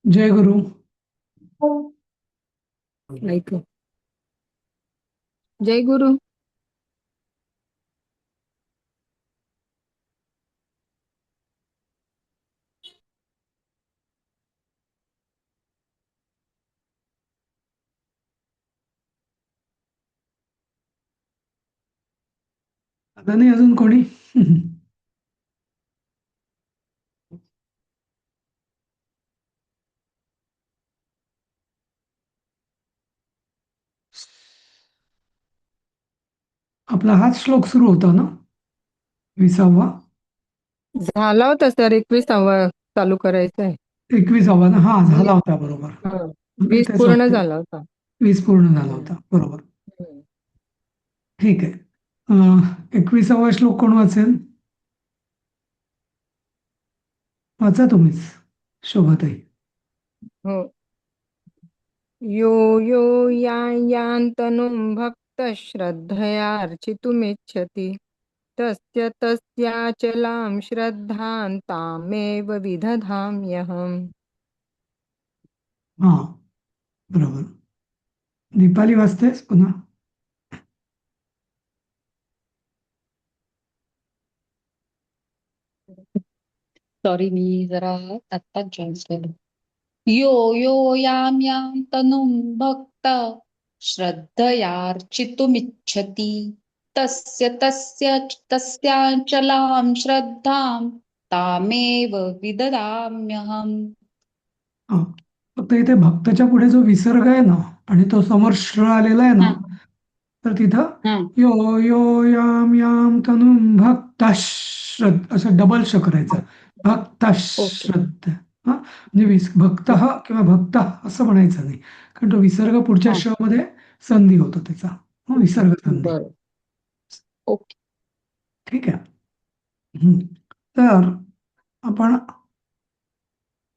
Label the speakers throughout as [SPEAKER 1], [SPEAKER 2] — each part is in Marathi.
[SPEAKER 1] जय गुरु.
[SPEAKER 2] ऐक जय गुरु.
[SPEAKER 1] आता नाही अजून कोणी? आपला हाच श्लोक सुरू होता ना, 20वा?
[SPEAKER 2] झाला होता सर, 21वा चालू करायचा आहे.
[SPEAKER 1] 21वा ना? हा, झाला
[SPEAKER 2] वीस
[SPEAKER 1] होता बरोबर.
[SPEAKER 2] हं,
[SPEAKER 1] मला
[SPEAKER 2] 20
[SPEAKER 1] तेच
[SPEAKER 2] पूर्ण
[SPEAKER 1] वाटतं.
[SPEAKER 2] झाला होता.
[SPEAKER 1] 20 पूर्ण झाला
[SPEAKER 2] हं,
[SPEAKER 1] होता बरोबर.
[SPEAKER 2] हं.
[SPEAKER 1] ठीक आहे. 21वा श्लोक कोण वाचेल? वाचा तुम्हीच, शोभाताई.
[SPEAKER 2] हो. यो यो यान्तनुं भक्तः श्रद्धयार्चितुमिच्छति तस्य तस्याचलां श्रद्धां तामेव विदधाम्यहम्.
[SPEAKER 1] हा, बरोबर. दीपाली वाचतेस पुन्हा?
[SPEAKER 3] सॉरी, मी जरा आत्ताच जॉईन केलं. यो यो यां यां तनुं भक्त श्रद्धयार्चितुमिच्छति तस्य तस्याचलां श्रद्धां तामेव विददाम्यहम्.
[SPEAKER 1] हा, फक्त इथे भक्तच्या पुढे जो विसर्ग आहे ना, आणि तो समोर श्र आलेला आहे ना,
[SPEAKER 3] हा
[SPEAKER 1] तर तिथं
[SPEAKER 3] हा.
[SPEAKER 1] यो यो याम याम तनुम भक्त श्रद्ध असं डबल श करायचं. भक्त
[SPEAKER 3] ओके.
[SPEAKER 1] श्रद्ध. हा, म्हणजे भक्त किंवा भक्त असं म्हणायचं नाही, कारण तो विसर्ग पुढच्या
[SPEAKER 3] हा.
[SPEAKER 1] श मध्ये संधी होतो त्याचा. विसर्ग संधी.
[SPEAKER 2] बरं.
[SPEAKER 3] ओके.
[SPEAKER 1] ठीक आहे. हम्म. तर आपण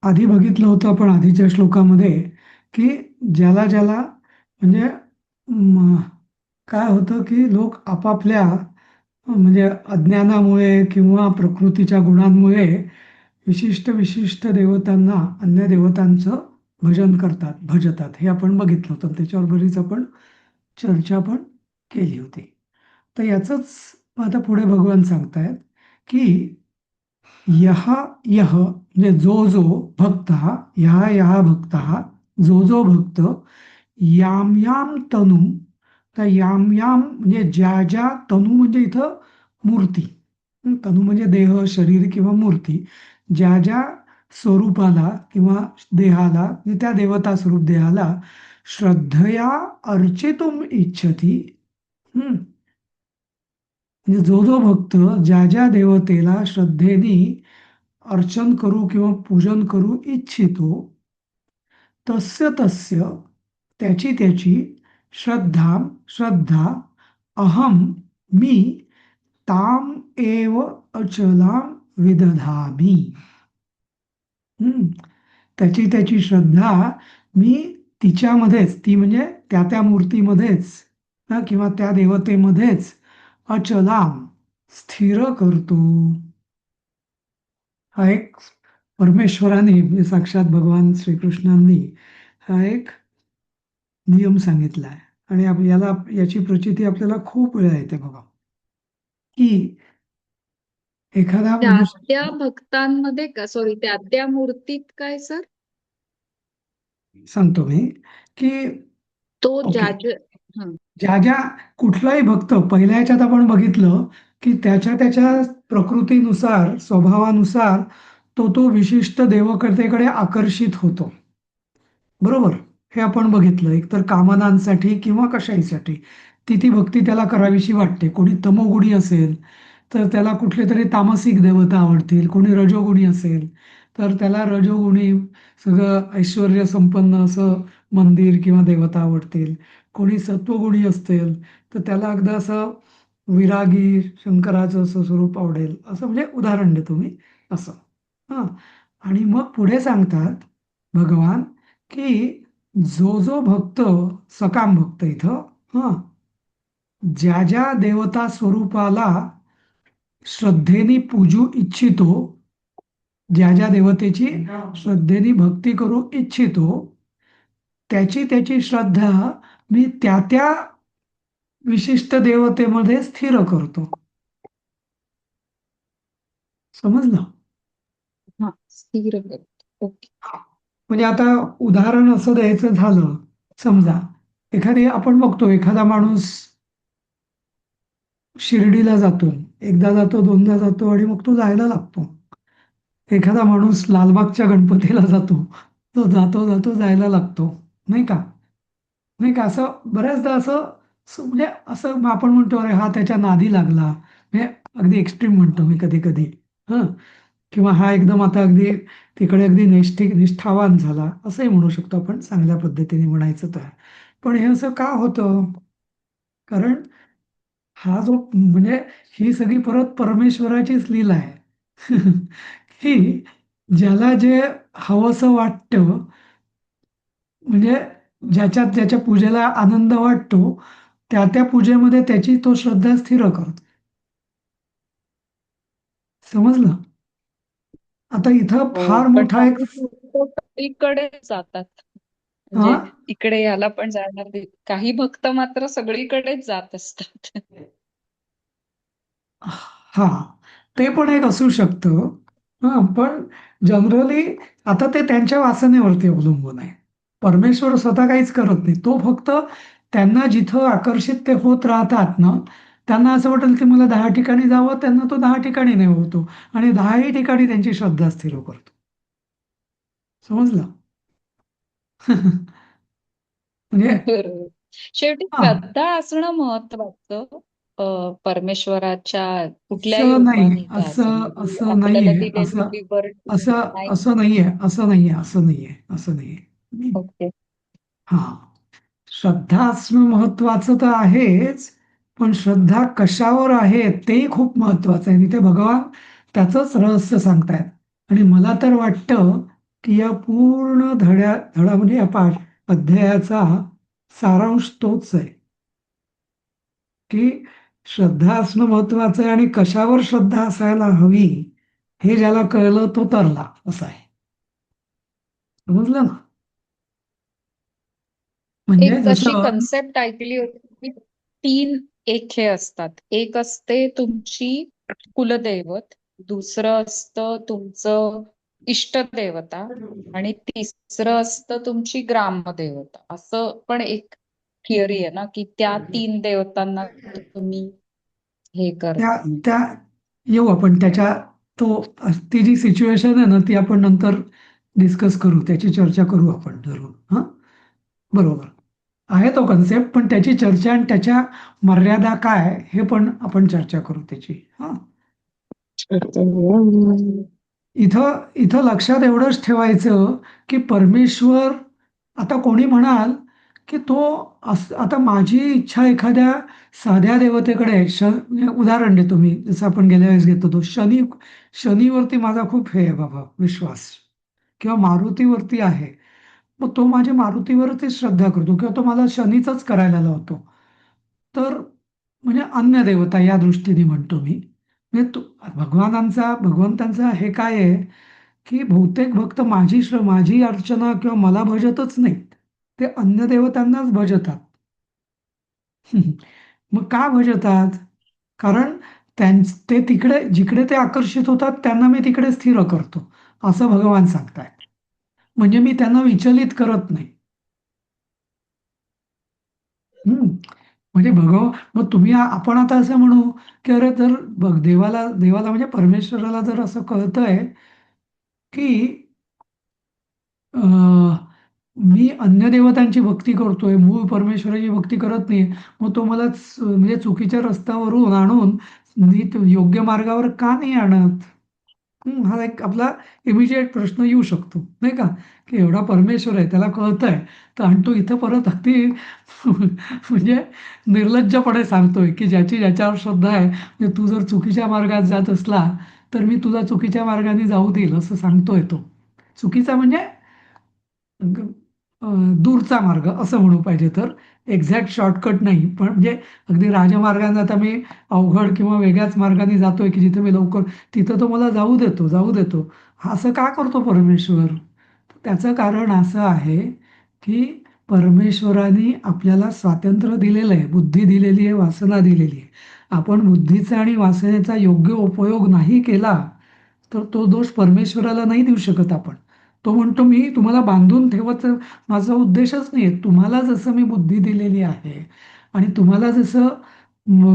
[SPEAKER 1] आधी बघितलं होतं, आपण आधीच्या श्लोकामध्ये, की ज्याला ज्याला म्हणजे काय होतं, की लोक आपापल्या म्हणजे अज्ञानामुळे किंवा प्रकृतीच्या गुणांमुळे विशिष्ट विशिष्ट देवतांना, अन्य देवतांचं भजन करतात, भजतात. हे आपण बघितलं होतं. त्याच्यावर बरीच आपण चर्चा पण केली होती. तर याचंच आता पुढे भगवान सांगतायत, की यह यह म्हणजे जो जो भक्त, ह्या भक्त, जो जो भक्त, याम याम तनू, तर याम याम म्हणजे ज्या ज्या, तनू म्हणजे इथं मूर्ती. तनू म्हणजे देह, शरीर किंवा मूर्ती. ज्या ज्या स्वरूपाला किंवा देहाला, म्हणजे त्या देवता स्वरूप देहाला श्रद्धया अर्चितुम इच्छती. म्हणजे जो जो भक्त ज्या ज्या देवतेला श्रद्धेने अर्चन करू किंवा पूजन करू इच्छितो, तस्य तस्य त्याची त्याची श्रद्धा श्रद्धा अहम मी ताम एव अचलाम विदधामी. हम्म. त्याची त्याची श्रद्धा मी तिच्यामध्येच, ती म्हणजे त्या त्या मूर्तीमध्येच किंवा त्या देवतेमध्येच अचलाम स्थिर करतो. हा एक परमेश्वराने, म्हणजे साक्षात भगवान श्रीकृष्णांनी हा एक नियम सांगितला आहे. आणि याला, याची प्रचिती आपल्याला खूप वेळा येते बघा, की एखादा
[SPEAKER 3] त्या त्या
[SPEAKER 1] मनुष्य,
[SPEAKER 3] भक्तांमध्ये का, सॉरी, त्या त्या मूर्तीत काय सर?
[SPEAKER 1] सांगतो मी, की
[SPEAKER 3] तो
[SPEAKER 1] ओके,
[SPEAKER 3] हा.
[SPEAKER 1] ज्या ज्या, कुठलाही भक्त पहिल्या ह्याच्यात आपण बघितलं, की त्याच्या त्याच्या प्रकृतीनुसार, स्वभावानुसार तो तो विशिष्ट देवकतेकडे आकर्षित होतो. बरोबर. हे आपण बघितलं. एकतर कामनांसाठी किंवा कशाहीसाठी ती ती भक्ती त्याला करावीशी वाटते. कोणी तमोगुणी असेल तर त्याला कुठले तरी तामसिक देवता आवडतील. कोणी रजोगुणी असेल तर त्याला रजोगुणी, सगळं ऐश्वर्य संपन्न असं मंदिर किंवा देवता आवडतील. कोणी सत्वगुणी असतील तर त्याला अगदी असं विरागी शंकराचं असं स्वरूप आवडेल. असं म्हणजे उदाहरण देतो मी असं. हां. आणि मग पुढे सांगतात भगवान, की जो जो भक्त, सकाम भक्त इथं, हा, ज्या ज्या देवता स्वरूपाला श्रद्धेने पूजू इच्छितो, ज्या ज्या देवतेची श्रद्धेने भक्ती करू इच्छितो त्याची त्याची श्रद्धा मी त्या त्या विशिष्ट देवतेमध्ये स्थिर करतो. समजलं?
[SPEAKER 3] हा, स्थिर करतो. ओके.
[SPEAKER 1] म्हणजे आता उदाहरण असं द्यायचं झालं, समजा एखादी आपण बघतो एखादा माणूस शिर्डीला जातो, एकदा जातो, दोनदा जातो आणि मग तो जायला लागतो. एखादा माणूस लालबागच्या गणपतीला जातो, तो जातो जातो जायला लागतो, नाही का? नाही का? असं बऱ्याचदा असं म्हणजे असं आपण म्हणतो अरे हा त्याच्या नादी लागला, म्हणजे अगदी एक्स्ट्रीम म्हणतो मी कधी कधी. हं, किंवा हा एकदम आता अगदी तिकडे अगदी निष्ठावान झाला असंही म्हणू शकतो आपण चांगल्या पद्धतीने म्हणायचं तर. पण हे असं का होतं? कारण हा जो म्हणजे ही सगळी परत परमेश्वराचीच लीला आहे. की ज्याला जे हवंसं वाटतं, म्हणजे ज्याच्यात ज्याच्या पूजेला आनंद वाटतो त्या त्या पूजेमध्ये त्याची तो श्रद्धा स्थिर करतो. समजलं? आता इथं
[SPEAKER 3] हो,
[SPEAKER 1] फार
[SPEAKER 3] पण
[SPEAKER 1] मोठा एक
[SPEAKER 3] काही भक्त सगळीकडे जातात.
[SPEAKER 1] हा
[SPEAKER 3] म्हणजे इकडे याला पण जाणार नाही. काही भक्त मात्र सगळीकडेच जात असतात.
[SPEAKER 1] हा ते पण एक असू शकतं. हा पण जनरली आता ते त्यांच्या वासनेवरती अवलंबून आहे. परमेश्वर स्वतः काहीच करत नाही. तो फक्त त्यांना जिथं आकर्षित ते होत राहतात ना, त्यांना असं वाटेल की मला 10 ठिकाणी जावं, त्यांना तो 10 ठिकाणी नाही होतो आणि 10ही ठिकाणी त्यांची श्रद्धा स्थिर करतो. समजलं? म्हणजे
[SPEAKER 3] बरोबर. शेवटी
[SPEAKER 1] हा
[SPEAKER 3] श्रद्धा असणं महत्वाचं. परमेश्वराच्या कुठल्याही
[SPEAKER 1] असं नाही,
[SPEAKER 3] रूपाने का
[SPEAKER 1] असं
[SPEAKER 3] असेना, की
[SPEAKER 1] असं
[SPEAKER 3] आपल्याला
[SPEAKER 1] नाहीये,
[SPEAKER 3] दिलेली
[SPEAKER 1] असं
[SPEAKER 3] लिबर्टी
[SPEAKER 1] असं
[SPEAKER 3] नाही.
[SPEAKER 1] असं नाहीये, असं नाहीये, असं नाहीये, असं नाहीये.
[SPEAKER 3] ओके.
[SPEAKER 1] हा श्रद्धा असणं महत्वाचं तर आहेच, पण श्रद्धा कशावर आहे तेही खूप महत्वाचं आहे. आणि ते भगवान त्याचंच रहस्य सांगतायत. आणि मला तर वाटतं की या पूर्ण धडा म्हणजे या अध्यायाचा सारांश तोच आहे की श्रद्धा असणं महत्वाचं आहे आणि कशावर श्रद्धा असायला हवी हे ज्याला कळलं तो तरला असं आहे. समजलं ना? म्हणजे
[SPEAKER 3] एक अशी
[SPEAKER 1] जसं
[SPEAKER 3] कन्सेप्ट ऐकली होती की 3 एके असतात. एक असते तुमची कुलदैवत, दुसरं असतं तुमचं इष्टदेवता आणि तिसरं असतं तुमची ग्रामदेवता. असं पण एक थिअरी आहे ना, की त्या 3 देवतांना तुम्ही हे
[SPEAKER 1] त्या
[SPEAKER 3] करता.
[SPEAKER 1] त्या येऊ आपण त्याच्या तो ती जी सिच्युएशन आहे ना ती आपण नंतर डिस्कस करू, त्याची चर्चा करू आपण जरूर. हां, बरोबर आहे तो कन्सेप्ट, पण त्याची चर्चा आणि त्याच्या मर्यादा काय हे पण आपण चर्चा करू त्याची. हां, इथं इथं लक्षात एवढंच ठेवायचं की परमेश्वर, आता कोणी म्हणाल की तो आता माझी इच्छा एखाद्या साध्या देवतेकडे आहे. म्हणजे उदाहरण देतो मी, जसं आपण गेल्या वेळेस घेत होतो, शनीवरती माझा खूप हे आहे बाबा विश्वास, किंवा मारुतीवरती आहे. मग तो माझ्या मारुतीवरती श्रद्धा करतो किंवा तो मला शनीचंच करायला लावतो. तर म्हणजे अन्य देवता या दृष्टीने म्हणतो मी. म्हणजे भगवंतांचा हे काय आहे की बहुतेक भक्त माझी अर्चना किंवा मला भजतच नाहीत. ते अन्य देवतांनाच भजतात. मग का भजतात? कारण ते तिकडे जिकडे ते आकर्षित होतात त्यांना मी तिकडे स्थिर करतो, असं भगवान सांगतायत. म्हणजे मी त्यांना विचलित करत नाही. हं. म्हणजे मग आपण आता असं म्हणू की अरे जर बघ देवाला देवाला म्हणजे परमेश्वराला जर असं कळतंय की मी अन्य देवतांची भक्ती करतोय, मूळ परमेश्वराची भक्ती करत नाही. मग तो मला म्हणजे चुकीच्या रस्त्यावरून आणून नीट योग्य मार्गावर का नाही आणत? हा एक आपला इमिजिएट प्रश्न येऊ शकतो, नाही का? की एवढा परमेश्वर आहे, त्याला कळतंय, तर आणि तो इथं परत अगदी म्हणजे निर्लज्जपणे सांगतोय, की ज्याची ज्याच्यावर श्रद्धा आहे, म्हणजे तू जर चुकीच्या मार्गात जात असला, तर मी तुला चुकीच्या मार्गाने जाऊ देईल, असं सांगतोय तो. चुकीचा म्हणजे दूरचा मार्ग असं म्हणू पाहिजे तर. एक्झॅक्ट शॉर्टकट नाही, पण म्हणजे अगदी राजमार्गाने आता मी अवघड किंवा वेगळ्याच मार्गाने जातोय की जिथे मी लवकर, तिथं तो मला जाऊ देतो. असं का करतो परमेश्वर? त्याचं कारण असं आहे की परमेश्वराने आपल्याला स्वातंत्र्य दिलेलं आहे, बुद्धी दिलेली आहे, वासना दिलेली आहे. आपण बुद्धीचा आणि वासनेचा योग्य उपयोग नाही केला तर तो दोष परमेश्वराला नाही देऊ शकत आपण. तो म्हणतो मी तुम्हाला बांधून ठेवत माझा उद्देशच नाही. तुम्हाला जसं मी बुद्धी दिलेली आहे आणि तुम्हाला जसं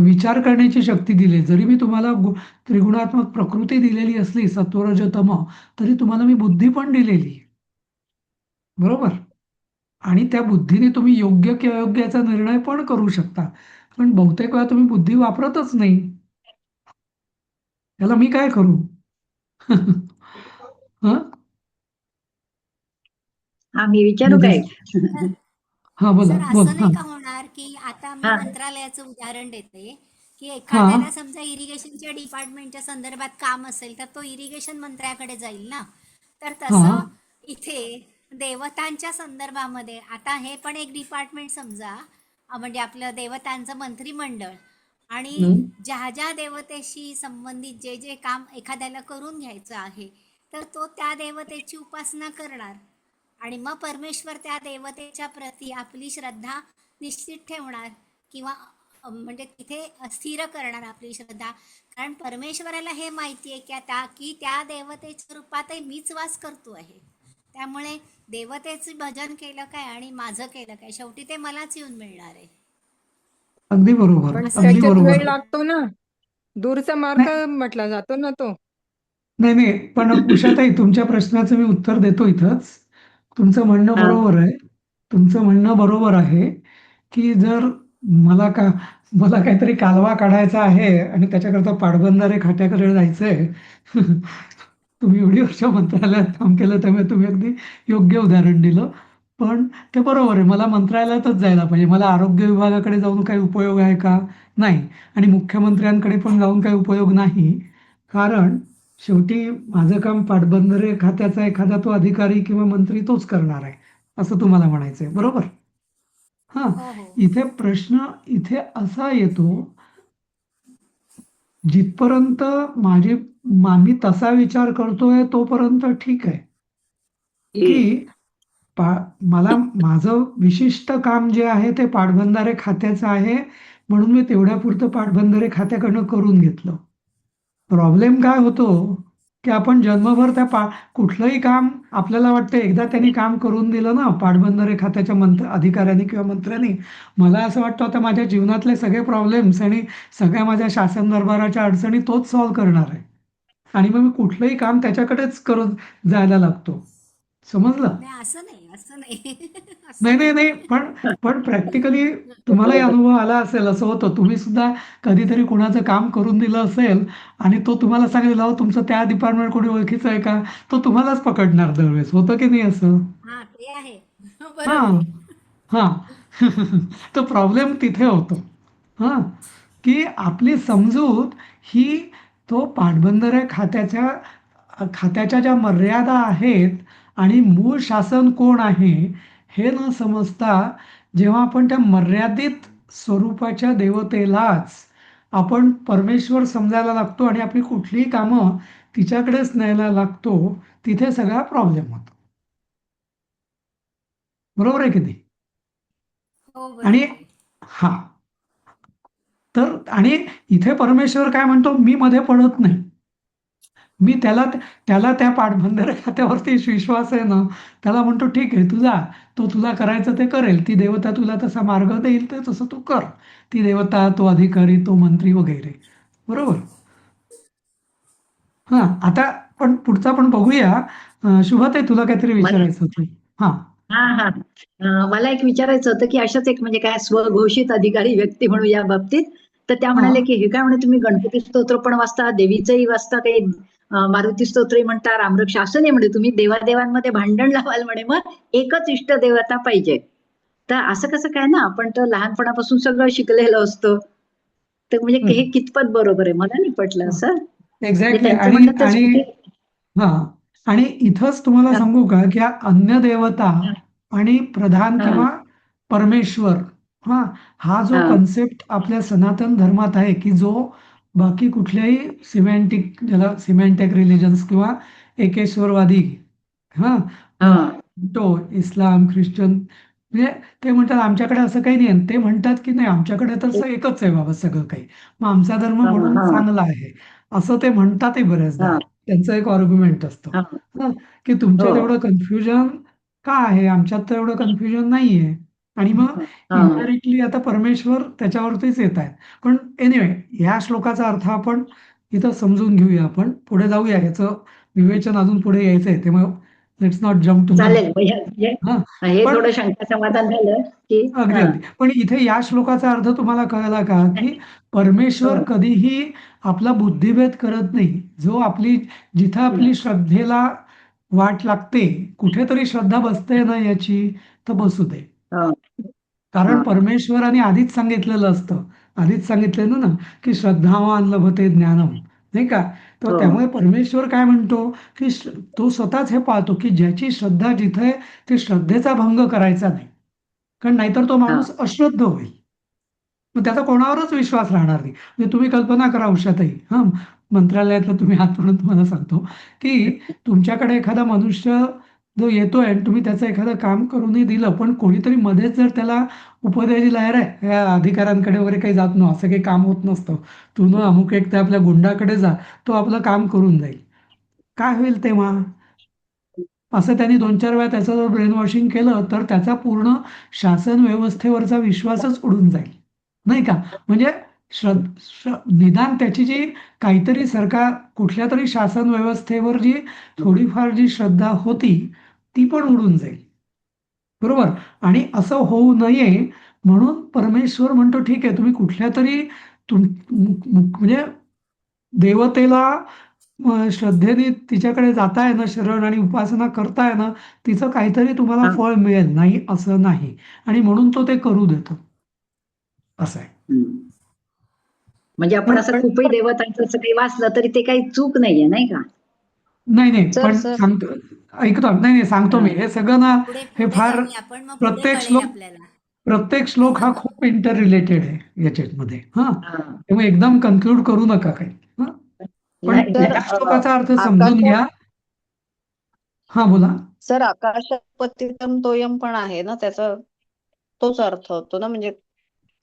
[SPEAKER 1] विचार करण्याची शक्ती दिली, जरी मी तुम्हाला त्रिगुणात्मक प्रकृती दिलेली असली सत्वरजतम, तरी तुम्हाला मी बुद्धी पण दिलेली आहे. बरोबर? आणि त्या बुद्धीने तुम्ही योग्य किंवा अयोग्य याचा निर्णय पण करू शकता. पण बहुतेक वेळा तुम्ही बुद्धी वापरतच नाही. त्याला मी काय करू? हं?
[SPEAKER 4] हा मी विचारू
[SPEAKER 1] म्हणजे
[SPEAKER 4] काय?
[SPEAKER 5] सर
[SPEAKER 1] हा बोला
[SPEAKER 5] सर
[SPEAKER 1] बोल
[SPEAKER 5] असं
[SPEAKER 1] हा
[SPEAKER 5] नाही का होणार की आता मी
[SPEAKER 4] हा
[SPEAKER 5] मंत्रालयाचं उदाहरण देते की
[SPEAKER 1] हा
[SPEAKER 5] एखाद्याला समजा इरिगेशनच्या डिपार्टमेंटच्या संदर्भात काम असेल तर तो इरिगेशन मंत्र्याकडे जाईल ना. तर
[SPEAKER 1] हा
[SPEAKER 5] तसं इथे देवतांच्या संदर्भामध्ये आता हे पण एक डिपार्टमेंट समजा, म्हणजे आपलं देवतांचं मंत्रिमंडळ, आणि
[SPEAKER 1] हं.
[SPEAKER 5] ज्या ज्या देवतेशी संबंधित जे जे काम एखाद्याला करून घ्यायचं आहे तर तो त्या देवतेची उपासना करणार, आणि मग परमेश्वर त्या देवतेच्या प्रती आपली श्रद्धा निश्चित ठेवणार, किंवा म्हणजे तिथे स्थिर करणार आपली श्रद्धा. कारण परमेश्वराला हे माहिती आहे की त्या देवतेच्या रूपातही मीच वास करतो आहे. त्यामुळे देवतेचं भजन केलं काय आणि माझं केलं काय, शेवटी ते मलाच येऊन मिळणार आहे.
[SPEAKER 1] अगदी बरोबर,
[SPEAKER 2] पण
[SPEAKER 5] असं
[SPEAKER 1] अगदी
[SPEAKER 5] नाही का
[SPEAKER 2] त्याच्यात वेळ
[SPEAKER 1] बरोबर.
[SPEAKER 5] होणार?
[SPEAKER 2] लागतो ना. दूरचा मार्ग
[SPEAKER 1] नाही
[SPEAKER 2] म्हटला जातो ना तो.
[SPEAKER 1] नाही नाही, पण उषाताई तुमच्या प्रश्नाचं मी उत्तर देतो इथंच. तुमचं म्हणणं
[SPEAKER 4] हा
[SPEAKER 1] बरोबर आहे. तुमचं म्हणणं बरोबर आहे की जर मला का मला काहीतरी कालवा काढायचा आहे आणि त्याच्याकरता पाटबंधारे खात्याकडे जायचंय. तुम्ही एवढी वर्ष मंत्रालयात काम केलं त्यामुळे तुम्ही अगदी योग्य उदाहरण दिलं. पण ते बरोबर आहे, मला मंत्रालयातच जायला पाहिजे. मला आरोग्य विभागाकडे जाऊन काही उपयोग आहे का? नाही. आणि मुख्यमंत्र्यांकडे पण जाऊन काही उपयोग नाही. कारण शेवटी माझं काम पाटबंधारे खात्याचा एखादा तो अधिकारी किंवा मंत्री तोच करणार आहे, असं तुम्हाला म्हणायचंय. बरोबर? हां.
[SPEAKER 5] हो हो.
[SPEAKER 1] इथे प्रश्न इथे असा येतो, जिथपर्यंत मी तसा विचार करतोय तोपर्यंत ठीक आहे, की पा मला माझं विशिष्ट काम जे आहे ते पाटबंधारे खात्याचं आहे, म्हणून मी तेवढ्यापुरतं पाटबंधारे खात्याकडनं करून घेतलं. प्रॉब्लेम काय होतो, की आपण जन्मभर कुठलंही काम आपल्याला वाटतं एकदा त्यांनी काम करून दिलं ना पाटबंधारे खात्याच्या अधिकाऱ्यांनी किंवा मंत्र्यांनी, मला असं वाटतं आता माझ्या जीवनातले सगळे प्रॉब्लेम्स आणि सगळ्या माझ्या शासन दरबाराच्या अडचणी तोच सॉल्व्ह करणार आहे. आणि मग मी कुठलंही काम त्याच्याकडेच करत जायला लागतो. समजलं?
[SPEAKER 5] नाही असं नाही, असं नाही.
[SPEAKER 1] नाही
[SPEAKER 5] असं
[SPEAKER 1] नाही
[SPEAKER 5] नाही.
[SPEAKER 1] नाही, पण प्रॅक्टिकली तुम्हालाही अनुभव आला असेल, असं होतं. तुम्ही सुद्धा कधीतरी कुणाचं काम करून दिलं असेल आणि तो तुम्हाला सांगेल, "अहो तुमचं त्या डिपार्टमेंट कोणी ओळखीचं आहे का?" तो तुम्हालाच पकडणार दरवेळेस. होतं की नाही असं?
[SPEAKER 5] हा ते आहे.
[SPEAKER 1] हां,
[SPEAKER 5] बरोबर आहे.
[SPEAKER 1] हां. तो प्रॉब्लेम तिथे होतो. हां, की आपली समजूत ही तो पाटबंधारे खात्याच्या ज्या मर्यादा आहेत आणि मूळ शासन कोण आहे, हे न समजता जेव्हा आपण त्या मर्यादित स्वरूपाच्या देवतेलाच आपण परमेश्वर समजायला लागतो आणि आपली कुठलीही कामं तिच्याकडेच न्यायला लागतो, तिथे सगळा प्रॉब्लेम होतो. बरोबर आहे की नाही?
[SPEAKER 5] हो
[SPEAKER 1] आणि
[SPEAKER 5] बरोबर आहे.
[SPEAKER 1] हां, तर आणि इथे परमेश्वर काय म्हणतो, मी मध्ये पडत नाही. मी त्याला त्याला त्या पाटबंधारे खात्यावरती विश्वास आहे ना, त्याला म्हणतो ठीक आहे तू जा. तो तुला करायचं ते करेल. ती देवता तुला तसा मार्ग देईल तर तसं तू कर. ती देवता, तो अधिकारी, तो मंत्री वगैरे. बरोबर? हां, आता पण पुढचा पण बघूया. शुभाताई तुला काहीतरी
[SPEAKER 4] मला
[SPEAKER 1] विचारायचं होतं. हां.
[SPEAKER 4] हा हा मला एक विचारायचं होतं की अशाच एक म्हणजे काय स्वघोषित अधिकारी व्यक्ती म्हणू या बाबतीत. तर त्या म्हणाले
[SPEAKER 1] हां.
[SPEAKER 4] की हे काय म्हणे तुम्ही गणपती स्तोत्र पण वाचता, देवीचंही वाचता, ते मारुती स्तोत्रही म्हणता, रामरक्षा, असं नाही म्हणे तुम्ही देवादेवांमध्ये भांडण लावाल म्हणे, मग एकच इष्ट देवता पाहिजे. तर असं कसं काय ना, आपण तर लहानपणापासून सगळं शिकलेलो असतो. तर म्हणजे हे कितपत बरोबर आहे, मला नाही पटलं असं. म्हणजे
[SPEAKER 1] एक्झॅक्टली.
[SPEAKER 4] त्यांचं
[SPEAKER 1] आणि
[SPEAKER 4] म्हणणं तेच
[SPEAKER 1] आणि
[SPEAKER 4] कुठे.
[SPEAKER 1] हां. आणि इथंच तुम्हाला
[SPEAKER 4] हा,
[SPEAKER 1] सांगू का, की अन्य देवता
[SPEAKER 4] हा,
[SPEAKER 1] आणि प्रधान
[SPEAKER 4] हा,
[SPEAKER 1] किंवा परमेश्वर, हां, हा जो
[SPEAKER 4] हा,
[SPEAKER 1] कन्सेप्ट आपल्या सनातन धर्मात आहे, की जो बाकी कुठल्याही ज्याला सिमॅन्टिक रिलिजन्स किंवा एकेश्वरवादी हा
[SPEAKER 4] हा
[SPEAKER 1] तो इस्लाम ख्रिश्चन म्हणजे ते म्हणतात आमच्याकडे असं काही नाही आणि ते म्हणतात की नाही आमच्याकडे तर एकच आहे बाबा सगळं काही मग आमचा धर्म
[SPEAKER 4] हा
[SPEAKER 1] म्हणून
[SPEAKER 4] हा
[SPEAKER 1] चांगला आहे असं ते म्हणतातही बऱ्याचदा
[SPEAKER 4] हा
[SPEAKER 1] त्यांचं एक आर्ग्युमेंट असतं
[SPEAKER 4] हा
[SPEAKER 1] हं, की
[SPEAKER 4] हो
[SPEAKER 1] तुमच्यात एवढं कन्फ्युजन का आहे आमच्यात तर एवढं कन्फ्युजन नाहीये आणि मग
[SPEAKER 4] हा
[SPEAKER 1] इनडायरेक्टली आता परमेश्वर त्याच्यावरतीच येत आहेत पण एनिवे ह्या श्लोकाचा अर्थ आपण इथं समजून घेऊया आपण पुढे जाऊया ह्याचं विवेचन अजून पुढे यायचंय ते मग let's not jump to the
[SPEAKER 4] चालेल म्हणजे
[SPEAKER 1] हा
[SPEAKER 4] हे
[SPEAKER 1] पण
[SPEAKER 4] थोडं शंका समाधान झालं की
[SPEAKER 1] अगदी
[SPEAKER 4] हा
[SPEAKER 1] अगदी पण इथे या श्लोकाचा अर्थ तुम्हाला कळला का की
[SPEAKER 4] हो
[SPEAKER 1] परमेश्वर कधीही आपला बुद्धिभेद करत नाही जो जिथं आपली श्रद्धेला वाट लागते कुठेतरी श्रद्धा बसते ना याची तर बसू दे
[SPEAKER 4] हो
[SPEAKER 1] कारण
[SPEAKER 4] हा
[SPEAKER 1] परमेश्वराने आधीच सांगितलेलं असतं आधीच सांगितलेलं ना की श्रद्धावान लभते ज्ञानम नाही का तर
[SPEAKER 4] हो
[SPEAKER 1] त्यामुळे परमेश्वर काय म्हणतो की तो स्वतःच हे पाहतो की ज्याची श्रद्धा जिथे आहे, ते श्रद्धेचा भंग करायचा नाही कारण नाहीतर तो
[SPEAKER 4] हा
[SPEAKER 1] माणूस अश्रद्ध होईल मग त्याचा कोणावरच विश्वास राहणार नाही म्हणजे तुम्ही कल्पना करा उषाताई हा मंत्रालयातलं तुम्ही हात म्हणून तुम्हाला सांगतो की तुमच्याकडे एखादा मनुष्य जो येतोय आणि तुम्ही त्याचं एखादं काम करूनही दिलं पण कोणीतरी मध्येच जर त्याला उपद्याची लहर आहे या अधिकाऱ्यांकडे वगैरे काही जात नव्हतं असं काही काम होत नसतं तू न अमुक एक त्या आपल्या गुंडाकडे जा तो आपलं काम करून जाईल काय होईल तेव्हा असं त्यांनी 2-4 वेळा त्याचं जर ब्रेन वॉशिंग केलं तर त्याचा पूर्ण शासन व्यवस्थेवरचा विश्वासच उडून जाईल नाही का म्हणजे निदान त्याची जी काहीतरी सरकार कुठल्या तरी शासन व्यवस्थेवर जी थोडीफार जी श्रद्धा होती ती पण उडून जाईल बरोबर आणि असं होऊ नये म्हणून परमेश्वर म्हणतो ठीक आहे तुम्ही कुठल्या तरी म्हणजे देवतेला श्रद्धेने तिच्याकडे जाताय ना शरण आणि उपासना करताय ना तिचं काहीतरी तुम्हाला
[SPEAKER 4] हा
[SPEAKER 1] फळ मिळेल नाही असं नाही आणि म्हणून तो ते करू देतो असं आहे
[SPEAKER 4] हम्म. म्हणजे आपण
[SPEAKER 1] तर
[SPEAKER 4] असं खूपही देवतांचं असं काही वाचलं तरी ते काही चूक नाहीये नाही का
[SPEAKER 1] नाही नाही
[SPEAKER 2] सर
[SPEAKER 1] पण
[SPEAKER 2] सर
[SPEAKER 1] सांगतो ऐकतो नाही नाही सांगतो
[SPEAKER 4] हा
[SPEAKER 1] मी हे सगळं ना
[SPEAKER 5] पुढे
[SPEAKER 1] हे
[SPEAKER 5] पुढे
[SPEAKER 1] फार
[SPEAKER 5] जाऊया आपण मग पुढे
[SPEAKER 1] प्रत्येक
[SPEAKER 5] कळेल
[SPEAKER 1] श्लोक
[SPEAKER 5] आपल्याला
[SPEAKER 1] प्रत्येक श्लोक हा खूप इंटर रिलेटेड आहे याच्यामध्ये हा
[SPEAKER 4] हा
[SPEAKER 1] त्यामुळे एकदम कन्क्लूड करू नका काही हा पण
[SPEAKER 4] नाही
[SPEAKER 2] सर
[SPEAKER 1] या
[SPEAKER 4] नाही
[SPEAKER 1] श्लोकाचा अर्थ समजून
[SPEAKER 2] आकाशात
[SPEAKER 1] घ्या हा बोला
[SPEAKER 2] सर आकाशात पतितम तोयम पण आहे ना त्याचा तोच अर्थ होतो ना म्हणजे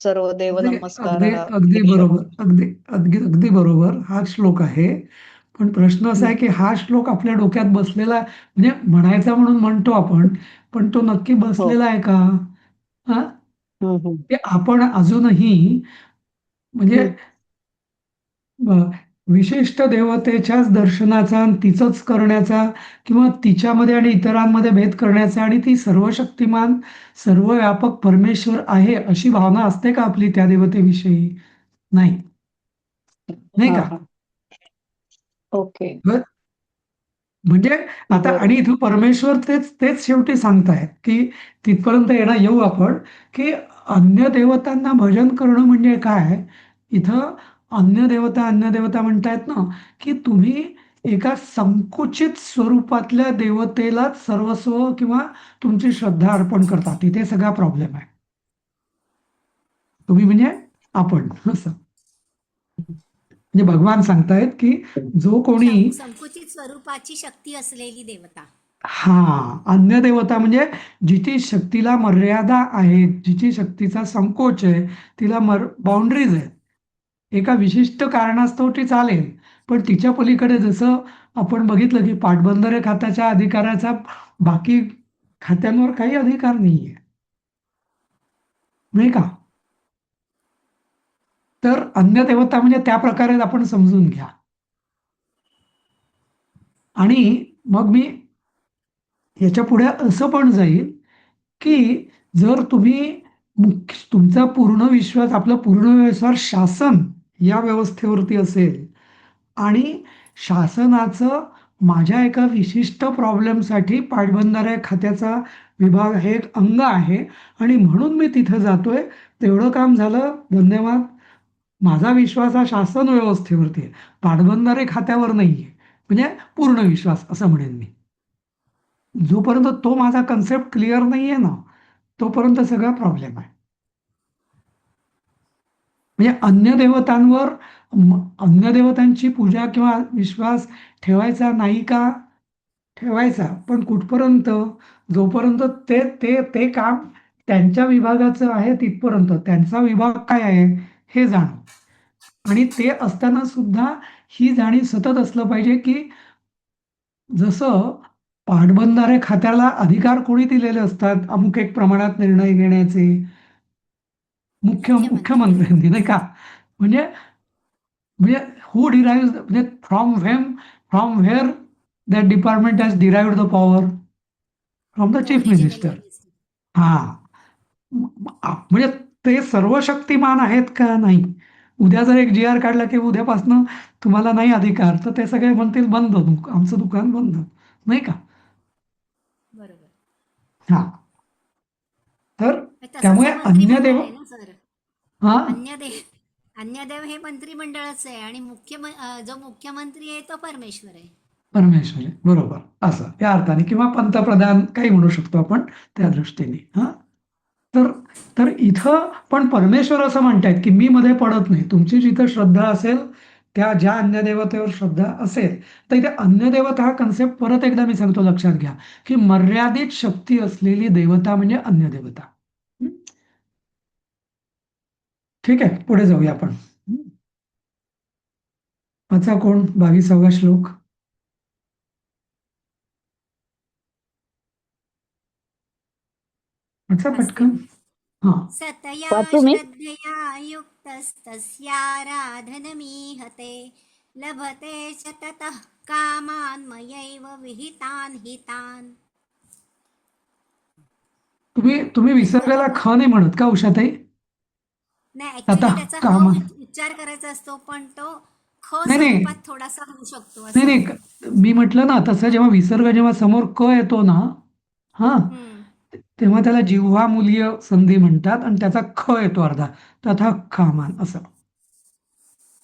[SPEAKER 2] सर्व देव
[SPEAKER 1] अगदी
[SPEAKER 2] नमस्कार
[SPEAKER 1] अगदी
[SPEAKER 2] हा
[SPEAKER 1] अगदी
[SPEAKER 2] ईश्वर
[SPEAKER 1] बरोबर अगदी अगदी अगदी बरोबर हा श्लोक आहे पण प्रश्न असा
[SPEAKER 4] हम्म.
[SPEAKER 1] आहे की हा श्लोक आपल्या डोक्यात बसलेला म्हणजे म्हणायचा म्हणून म्हणतो आपण पण तो नक्की
[SPEAKER 2] हो
[SPEAKER 1] बसलेला आहे का हा
[SPEAKER 2] हम्म.
[SPEAKER 1] ते आपण अजूनही म्हणजे
[SPEAKER 2] हम्म.
[SPEAKER 1] अ, विशिष्ट देवतेच्याच दर्शनाचा आणि तिचंच करण्याचा किंवा तिच्यामध्ये आणि इतरांमध्ये भेद करण्याचा आणि ती सर्वशक्तिमान सर्वव्यापक परमेश्वर आहे अशी भावना असते का आपली त्या देवतेविषयी नाही नाही
[SPEAKER 2] हा
[SPEAKER 1] का
[SPEAKER 2] हा ओके
[SPEAKER 1] बर म्हणजे आता आणि
[SPEAKER 2] बरोबर
[SPEAKER 1] इथं परमेश्वर तेच तेच शेवटी सांगतायत की तिथपर्यंत येऊ आपण की अन्य देवतांना भजन करणं म्हणजे काय इथं अन्य देवता म्हणतायत ना की तुम्ही एका संकुचित स्वरूपातल्या देवतेलाच सर्वस्व किंवा तुमची श्रद्धा अर्पण करता तिथे सगळा प्रॉब्लेम आहे तुम्ही म्हणजे आपण असं म्हणजे भगवान सांगतायत की जो कोणी
[SPEAKER 5] संकुचित स्वरूपाची शक्ती असलेली देवता
[SPEAKER 1] हा अन्य देवता म्हणजे जिची शक्तीला मर्यादा आहेत जिची शक्तीचा संकोच आहे तिला बाउंड्रीज आहेत एका विशिष्ट कारणास्तव ती चालेल पण तिच्या पलीकडे जसं आपण बघितलं की पाटबंधारे खात्याच्या अधिकाराचा बाकी खात्यांवर काही अधिकार नाहीये नाही का तर अन्य देवता म्हणजे त्या प्रकारे आपण समजून घ्या आणि मग मी याच्या पुढे असं पण जाईल की जर तुम्ही तुमचा पूर्ण विश्वास आपला पूर्ण विश्वास शासन या व्यवस्थेवरती असेल आणि शासनाचं माझ्या एका विशिष्ट प्रॉब्लेमसाठी पाटबंधारे खात्याचा विभाग हे एक अंग आहे आणि म्हणून मी तिथं जातोय तेवढं काम झालं धन्यवाद माझा विश्वास हा शासन व्यवस्थेवरती आहे पाटबंधारे खात्यावर नाहीये म्हणजे पूर्ण विश्वास असं म्हणेन मी जोपर्यंत तो माझा कन्सेप्ट क्लिअर नाहीये ना तोपर्यंत सगळा प्रॉब्लेम आहे म्हणजे अन्य देवतांवर अन्य देवतांची पूजा किंवा विश्वास ठेवायचा नाही का ठेवायचा, पण कुठपर्यंत? जोपर्यंत ते ते ते काम त्यांच्या विभागाचं आहे तिथपर्यंत, त्यांचा विभाग काय आहे हे जाणं. आणि ते असताना सुद्धा ही जाणीव सतत असलं पाहिजे की जसं पाटबंधारे खात्याला अधिकार कोणी दिलेले असतात अमुक एक प्रमाणात निर्णय घेण्याचे,
[SPEAKER 5] मुख्यमंत्री.
[SPEAKER 1] मुख्यमंत्र्यांनी, नाही का? म्हणजे म्हणजे हू डिराइव्ह, म्हणजे from where that department has derived the power? From the chief
[SPEAKER 5] original
[SPEAKER 1] minister.
[SPEAKER 5] Minister.
[SPEAKER 1] हा, म्हणजे ते सर्वशक्तिमान आहेत का? नाही. उद्या जर एक जी आर काढला की उद्यापासनं तुम्हाला नाही अधिकार, तर ते सगळे म्हणतील बंद, आमचं दुकान बंद, नाही का?
[SPEAKER 5] बरोबर.
[SPEAKER 1] हा, तर
[SPEAKER 5] तसंच
[SPEAKER 1] त्यामुळे
[SPEAKER 5] हे
[SPEAKER 1] अन्य
[SPEAKER 5] मंत्रिमंडळ
[SPEAKER 1] देव,
[SPEAKER 5] आहे ना सर.
[SPEAKER 1] हा,
[SPEAKER 5] अन्यदेव हे मंत्रिमंडळच आहे आणि जो मुख्यमंत्री आहे तो परमेश्वर आहे.
[SPEAKER 1] परमेश्वर आहे, बरोबर, असं या अर्थाने, किंवा पंतप्रधान काही म्हणू शकतो आपण त्या दृष्टीने. हा, तर तर इथं पण परमेश्वर असं म्हणतायत की मी मध्ये पडत नाही. तुमची जिथं श्रद्धा असेल, त्या ज्या अन्य देवतेवर श्रद्धा असेल, तर इथे अन्य देवता हा कन्सेप्ट परत एकदा मी सांगतो, लक्षात घ्या की मर्यादित शक्ती असलेली देवता म्हणजे अन्य देवता. हं? ठीक आहे, पुढे जाऊया आपण. वाचा कोण 22वा श्लोक. वाचा
[SPEAKER 5] वाचते
[SPEAKER 1] पटकन.
[SPEAKER 5] मी.
[SPEAKER 1] हा,
[SPEAKER 5] सतया
[SPEAKER 4] वाचू मी?
[SPEAKER 5] श्रद्धया युक्तस्तस्याराधनमीहते लभते च ततः कामान् मयैव विहितान् हितान्.
[SPEAKER 1] तुम्ही तुम्ही विसर्गाला ख नाही म्हणत का उषाताई?
[SPEAKER 5] नाही,
[SPEAKER 1] आता
[SPEAKER 5] ऍक्च्युली त्याचा ह
[SPEAKER 1] काम,
[SPEAKER 5] उच्चार करायचा असतो, पण तो ख
[SPEAKER 1] नाही नाही
[SPEAKER 5] स्वरूपात थोडासा होऊ शकतो
[SPEAKER 1] नाही
[SPEAKER 5] असं.
[SPEAKER 1] नाही, मी म्हटलं ना तसं, जेव्हा विसर्ग, जेव्हा समोर क येतो ना, हा,
[SPEAKER 5] हम्म.
[SPEAKER 1] तेव्हा त्याला जिव्हामूल्य संधी म्हणतात आणि त्याचा ख येतो अर्धा, तथा खामान, असं.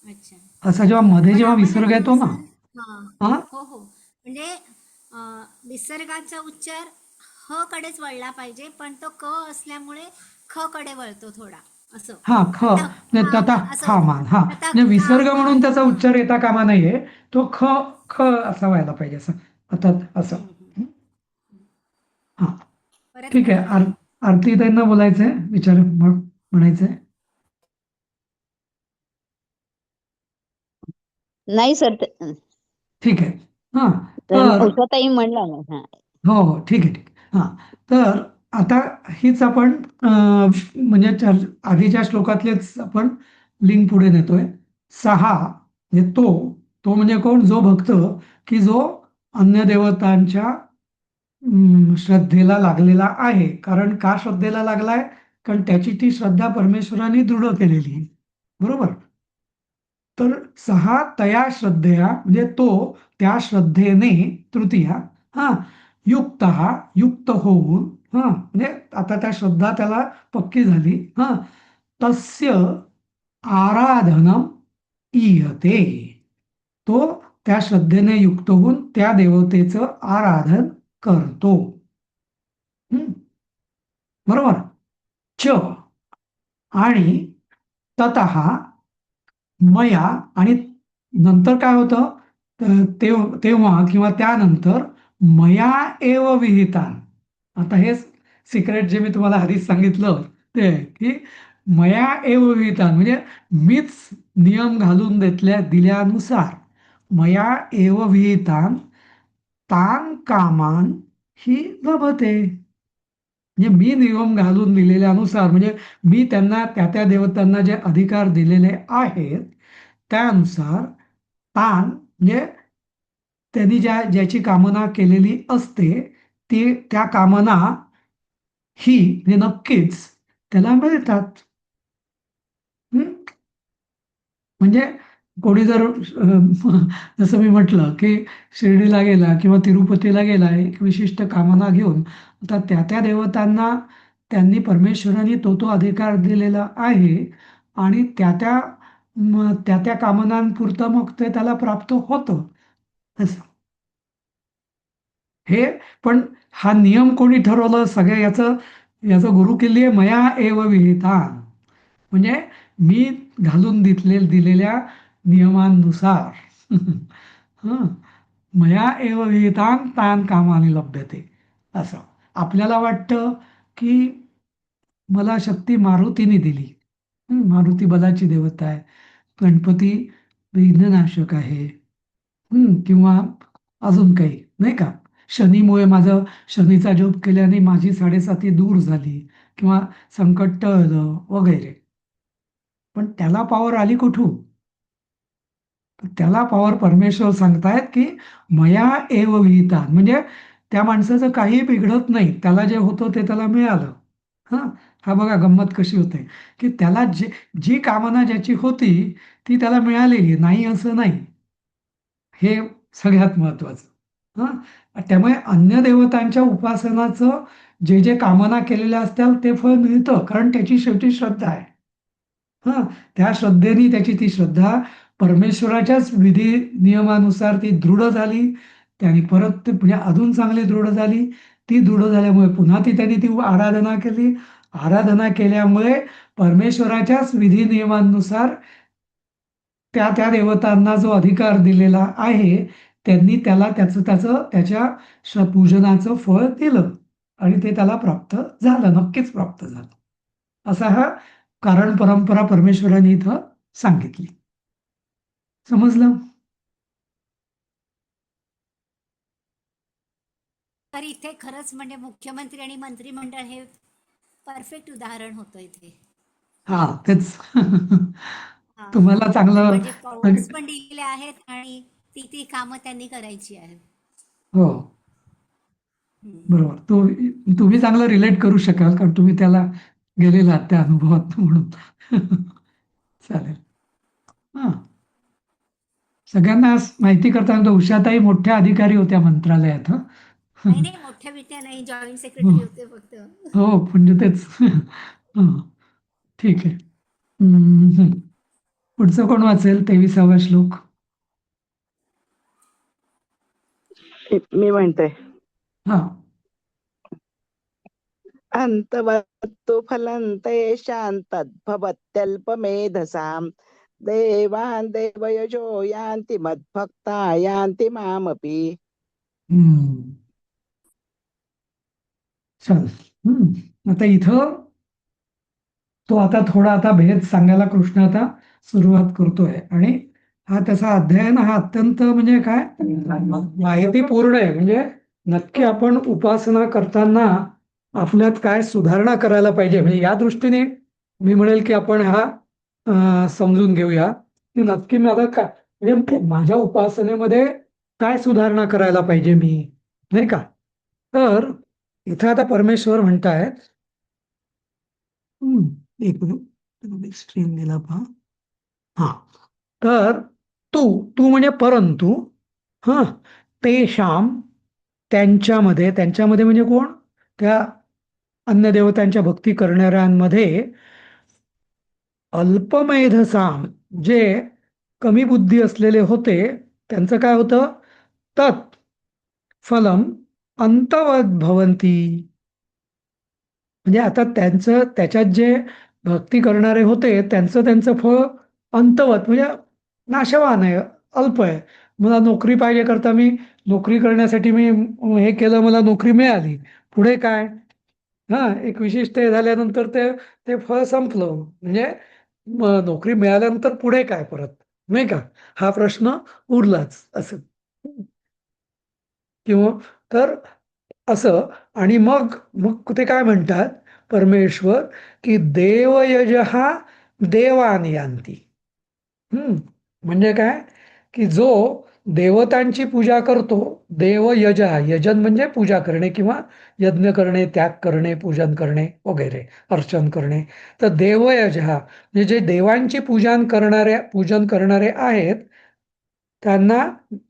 [SPEAKER 5] अच्छा.
[SPEAKER 1] असा जेव्हा मध्ये
[SPEAKER 5] पण
[SPEAKER 1] जेव्हा
[SPEAKER 5] आपण
[SPEAKER 1] विसर्ग येतो ना,
[SPEAKER 5] नुसार
[SPEAKER 1] हा,
[SPEAKER 5] हो हो, म्हणजे विसर्गाचा उच्चार ह कडेच वळला पाहिजे, पण तो क असल्यामुळे ख कडे वळतो थोडा, असं.
[SPEAKER 1] हा, ख
[SPEAKER 5] ततः
[SPEAKER 1] म्हणजे तथा
[SPEAKER 5] कामान असं होतं.
[SPEAKER 1] खामान, हा,
[SPEAKER 5] ततः
[SPEAKER 1] म्हणजे विसर्ग म्हणून
[SPEAKER 5] कामान.
[SPEAKER 1] त्याचा उच्चार येता कामा नाहीये, तो ख ख असा व्हायला पाहिजे, असं, आता असं.
[SPEAKER 5] हम्म.
[SPEAKER 1] हा,
[SPEAKER 5] परत
[SPEAKER 1] ठीक आहे.
[SPEAKER 5] म्हणते.
[SPEAKER 1] आरती त्यांना बोलायचंय, विचार म्हणायचंय.
[SPEAKER 4] नाही सर,
[SPEAKER 1] ठीक आहे. हा,
[SPEAKER 4] तर
[SPEAKER 1] तर
[SPEAKER 4] उषाताई म्हणला ना. हा,
[SPEAKER 1] हो हो, ठीक आहे, ठीक आहे. हा, तर आता हीच आपण म्हणजे आधीच्या श्लोकातलेच आपण लिंक पुढे नेतोय. 6 म्हणजे तो म्हणजे कोण? जो भक्त की जो अन्य देवतांच्या श्रद्धेला लागलेला आहे. कारण का श्रद्धेला लागलाय? कारण त्याची ती श्रद्धा परमेश्वराने दृढ केलेली आहे, बरोबर? तर 6 तया श्रद्धेया म्हणजे तो त्या श्रद्धेने, तृतीया, हा, युक्त युक्त होऊन, हा, म्हणजे आता त्या श्रद्धा त्याला पक्की झाली, हा, तस्य आराधनम ईयते. तो त्या श्रद्धेने युक्त होऊन त्या देवतेचं आराधन करतो. हम्म, बरोबर? च आणि ततः मया, आणि नंतर काय होतं? तेव्हा किंवा त्यानंतर मया एव विहितान. आता हे सिक्रेट जे मी तुम्हाला आधीच सांगितलं, ते आहे की मया एव विहितान म्हणजे मीच नियम घालून दिल्यानुसार, मया एव विहितान तान कामान ही लभते. म्हणजे मी नियम घालून दिलेल्यानुसार, म्हणजे मी त्यांना त्या त्या देवतांना जे अधिकार दिलेले आहेत त्यानुसार, तान म्हणजे त्यांनी ज्याची कामना केलेली असते, ती त्या कामना ही म्हणजे नक्कीच त्याला मिळतात. हं? म्हणजे कोणी जर जसं मी म्हटलं की शिर्डीला गेला किंवा तिरुपतीला गेला एक विशिष्ट कामना घेऊन, आता त्या त्या देवतांना त्यांनी, परमेश्वराने तो अधिकार दिलेला आहे आणि त्या त्या कामनांपुरतं मग ते त्याला प्राप्त होतं, असं. हे पण हा नियम कोणी ठरवलं? सगळ्या याचं याचं गुरुकिल्ली आहे मया एव विहितान, म्हणजे मी घालून दिलेल्या नियमांनुसार. हं, मया एव विहितां तान् कामानि लभ्यते. असं आपल्याला वाटतं की मला शक्ती मारुतीने दिली. मारुती बलाची देवता आहे. गणपती विघ्ननाशक आहे. किंवा अजून काही नाही का, शनीमुळे माझं शनीचा जप केल्याने माझी 7.5 दूर झाली किंवा संकट टळलं वगैरे. पण त्याला पॉवर आली कुठून? तर त्याला पॉवर परमेश्वर सांगतायत की मया एव विहिता, म्हणजे त्या माणसाचं काही बिघडत नाही, त्याला जे होतं ते त्याला मिळालं. हा हा बघा गंमत कशी होते की त्याला जी कामना ज्याची होती ती त्याला मिळालेली नाही असं नाही. हे सगळ्यात महत्वाचं. त्यामुळे अन्य देवतांच्या उपासनाचं जे जे कामना केलेल्या असतात ते फळ मिळतं, कारण त्याची शेवटी श्रद्धा आहे. त्या श्रद्धेने त्याची ती श्रद्धा परमेश्वराच्याच विधी नियमानुसार ती दृढ झाली. त्याने परत म्हणजे अजून चांगली दृढ झाली. ती दृढ झाल्यामुळे पुन्हा त्यांनी ती आराधना केली. आराधना केल्यामुळे परमेश्वराच्याच विधी नियमांनुसार त्या त्या देवतांना जो अधिकार दिलेला आहे त्यांनी त्याला त्याच्या पूजनाचं फळ दिलं आणि ते त्याला प्राप्त झालं, नक्कीच प्राप्त झालं. असा हा कारण परंपरा परमेश्वराने इथं सांगितली. समजलं?
[SPEAKER 5] तर इथे खरंच म्हणजे मुख्यमंत्री आणि मंत्रिमंडळ हे परफेक्ट उदाहरण होतं इथे.
[SPEAKER 1] हा तेच.
[SPEAKER 5] हा.
[SPEAKER 1] तुम्हाला चांगलं.
[SPEAKER 5] म्हणजे पॉवर्स पण दिलेले आहेत आणि ती ती कामं त्यांनी करायची आहेत.
[SPEAKER 1] हो
[SPEAKER 5] हम्म.
[SPEAKER 1] बरोबर. तुम्ही चांगलं रिलेट करू शकाल कारण तुम्ही त्याला गेलेला आहात त्या अनुभवात म्हणून. चालेल. हा सगळ्यांना माहिती करताना तो उषाताई मोठ्या अधिकारी होत्या मंत्रालयात.
[SPEAKER 5] नाही नाही, मोठ्या बिट्या नाही, जॉईंट
[SPEAKER 1] हो
[SPEAKER 5] सेक्रेटरी होते फक्त.
[SPEAKER 1] हो, म्हणजे तेच. हं, ठीक आहे. हम्म. पुढचं कोण वाचेल 23वा श्लोक?
[SPEAKER 6] मी म्हणते
[SPEAKER 1] हा
[SPEAKER 6] अंतवत्तु फलं तेषां तद्भवत्यल्पमेधसां देवान् देवयजो यान्ति मद्भक्ता यान्ति मामपि.
[SPEAKER 1] हम्म. चल. आता इथं तो आता भेद सांगायला कृष्ण आता सुरुवात करतोय आणि हा त्याचा अध्ययन हा अत्यंत म्हणजे काय माहितीपूर्ण आहे. म्हणजे नक्की आपण उपासना करताना आपल्यात काय सुधारणा करायला पाहिजे, म्हणजे या दृष्टीने मी म्हणेल की आपण हा समजून घेऊया की नक्की माझं काय म्हणजे माझ्या उपासनेमध्ये काय सुधारणा करायला पाहिजे मी, नाही का. तर इथं आता परमेश्वर म्हणतायत. एक मिनिट स्क्रीन दिला पहा. हा तर तू तू म्हणजे परंतु हा तेशाम त्यांच्यामध्ये म्हणजे कोण, त्या अन्य देवतांच्या भक्ती करणाऱ्यांमध्ये अल्पमेधसाम जे कमी बुद्धी असलेले होते त्यांचं काय होतं, तत् फलम अंतवत भवंती. म्हणजे आता त्याच्यात जे भक्ती करणारे होते त्यांचं फळ अंतवत म्हणजे नाशवान आहे, अल्प आहे. मला नोकरी पाहिजे करता मी नोकरी करण्यासाठी मी हे केलं, मला नोकरी मिळाली, पुढे काय. एक विशिष्ट हे झाल्यानंतर ते ते फळ संपलं. म्हणजे नोकरी मिळाल्यानंतर पुढे काय परत, नाही का, हा प्रश्न उरलाच असं. किंवा तर असं. आणि मग मग ते काय म्हणतात परमेश्वर की देवयज हा देवान यांती. म्हणजे काय की जो देवतांची पूजा करतो, देवयज, यजन म्हणजे पूजा करणे किंवा यज्ञ करणे, त्याग करणे, पूजन करणे वगैरे, अर्चन करणे. तर देवयज म्हणजे जे देवांची पूजन करणारे आहेत त्यांना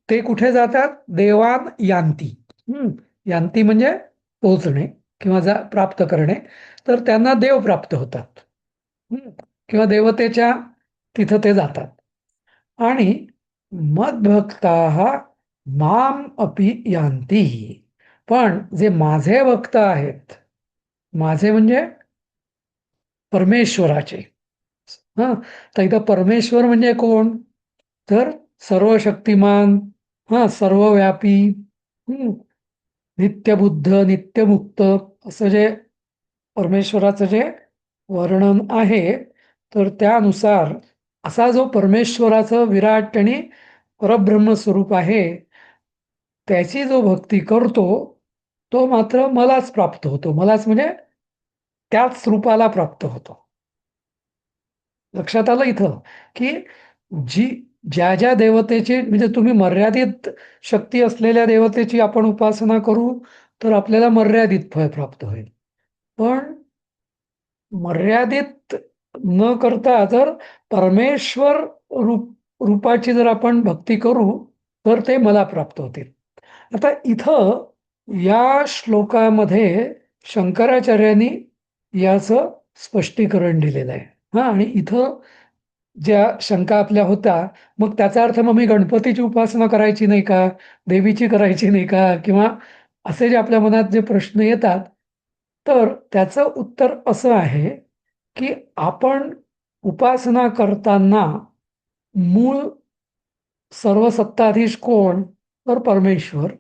[SPEAKER 1] ते कुठे जातात, देवान यांती. यांती म्हणजे पोहोचणे किंवा प्राप्त करणे. तर त्यांना देव प्राप्त होतात किंवा देवतेच्या तिथं ते जातात. आणि मद्भक्ता माम अपि यांती. पण जे माझे भक्त आहेत, माझे म्हणजे परमेश्वराचे. तर इथं परमेश्वर म्हणजे कोण, तर सर्व शक्तिमान सर्वव्यापी, हं, नित्यबुद्ध, नित्यमुक्त, असं जे परमेश्वराचं जे वर्णन आहे, तर त्यानुसार असा जो परमेश्वराचं विराट आणि परब्रह्म स्वरूप आहे, त्याची जो भक्ती करतो तो मात्र मलाच प्राप्त होतो. मलाच म्हणजे त्याच रूपाला प्राप्त होतो. लक्षात आलं इथं, की जी ज्या ज्या देवतेची, म्हणजे तुम्ही मर्यादित शक्ती असलेल्या देवतेची आपण उपासना करू तर आपल्याला मर्यादित फळ प्राप्त होईल. पण मर्यादित न करता जर परमेश्वर रूपाची जर आपण भक्ती करू तर ते मला प्राप्त होतील. आता इथं या श्लोकामध्ये शंकराचार्यांनी याचं स्पष्टीकरण दिलेलं आहे. आणि इथं ज्या शंका आपल्या होत्या, मग त्याचा अर्थ मग मी गणपतीची उपासना करायची नाही का, देवीची करायची नाही का, किंवा असे जे आपल्या मनात जे प्रश्न येतात, तर त्याचं उत्तर असं आहे की आपण उपासना करताना मूळ सर्वसत्ताधीश कोण, तर परमेश्वर.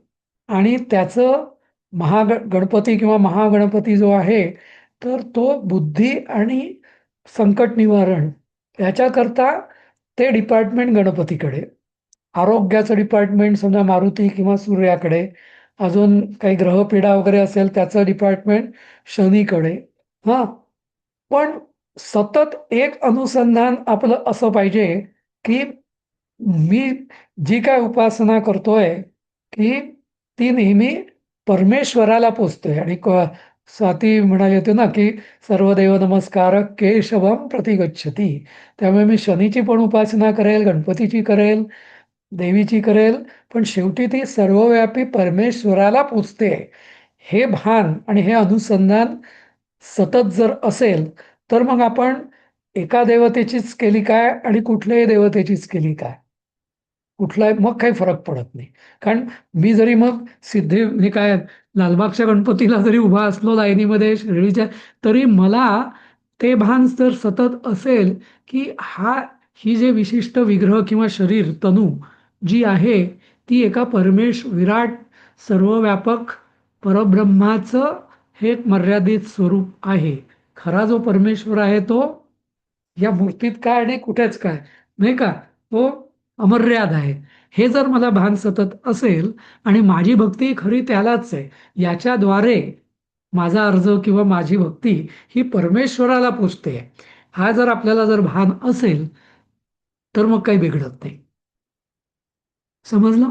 [SPEAKER 1] आणि त्याचं गणपती किंवा महागणपती जो आहे, तर तो बुद्धी आणि संकट निवारण याच्याकरता ते डिपार्टमेंट गणपतीकडे, आरोग्याचं डिपार्टमेंट समजा मारुती किंवा सूर्याकडे, अजून काही ग्रहपीडा वगैरे असेल त्याचं डिपार्टमेंट शनीकडे. हां, पण सतत एक अनुसंधान आपलं असं पाहिजे की मी जी काय उपासना करतोय की ती नेहमी परमेश्वराला पोचतोय. आणि स्वाती म्हणाली होती ना की सर्वदेव नमस्कार केशवम प्रतिगच्छती. त्यामुळे मी शनीची पण उपासना करेल, गणपतीची करेल, देवीची करेल, पण शेवटी ती सर्वव्यापी परमेश्वराला पोचते. हे भान आणि हे अनुसंधान सतत जर असेल तर मग आपण एका देवतेचीच केली काय आणि कुठल्याही देवतेचीच केली काय, कुठलाही मग काही फरक पडत नाही. कारण मी जरी मग सिद्धी म्हणजे काय लालबागच्या गणपतीला जरी उभा असलो लाईनीमध्ये शिर्डीच्या, तरी मला ते भान जर सतत असेल की ही जे विशिष्ट विग्रह किंवा शरीर तनू जी आहे ती एका विराट सर्वव्यापक परब्रह्माचं हे एक मर्यादित स्वरूप आहे. खरा जो परमेश्वर आहे तो या मूर्तीत काय आणि कुठेच काय नाही का, तो अमर्याद आहे. हे जर मला भान सतत असेल आणि माझी भक्ती खरी त्यालाच आहे, याच्याद्वारे माझा अर्ज किंवा माझी भक्ती ही परमेश्वराला पोचते, हा जर आपल्याला जर भान असेल तर मग काही बिघडत नाही. समजलं?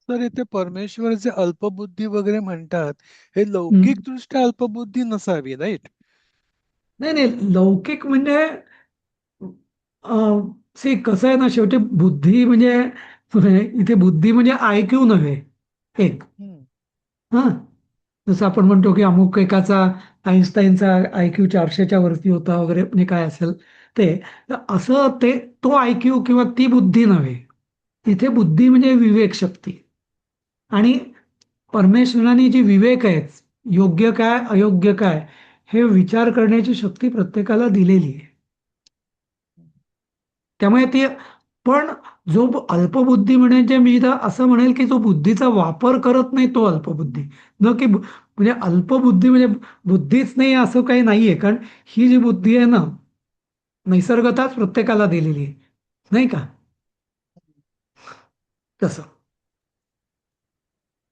[SPEAKER 7] सर इथे परमेश्वराचे अल्पबुद्धी वगैरे म्हणतात, हे
[SPEAKER 1] हम्म.
[SPEAKER 7] लौकिकदृष्ट्या अल्पबुद्धी नसावी, राईट?
[SPEAKER 1] नाही नाही, लौकिक म्हणजे कसं आहे ना, शेवटी बुद्धी म्हणजे इथे बुद्धी म्हणजे IQ नव्हे एक. हां, जसं आपण म्हणतो की अमुक एकाचा आईन्स्टाईनचा IQ 400च्या वरती होता वगैरे, म्हणजे काय असेल ते, तर असं तो IQ किंवा ती बुद्धी नव्हे. इथे बुद्धी म्हणजे विवेक शक्ती. आणि परमेश्वराने जी विवेक आहेत, योग्य काय अयोग्य काय हे विचार करण्याची शक्ती प्रत्येकाला दिलेली आहे. त्यामुळे ती, पण जो अल्पबुद्धी म्हणजे मी तर असं म्हणेल की जो बुद्धीचा वापर करत नाही तो अल्पबुद्धी. न की म्हणजे अल्पबुद्धी म्हणजे बुद्धीच नाही असं काही नाहीये. कारण ही जी बुद्धी आहे ना, नैसर्गताच प्रत्येकाला दिलेली आहे, नाही का, तसं.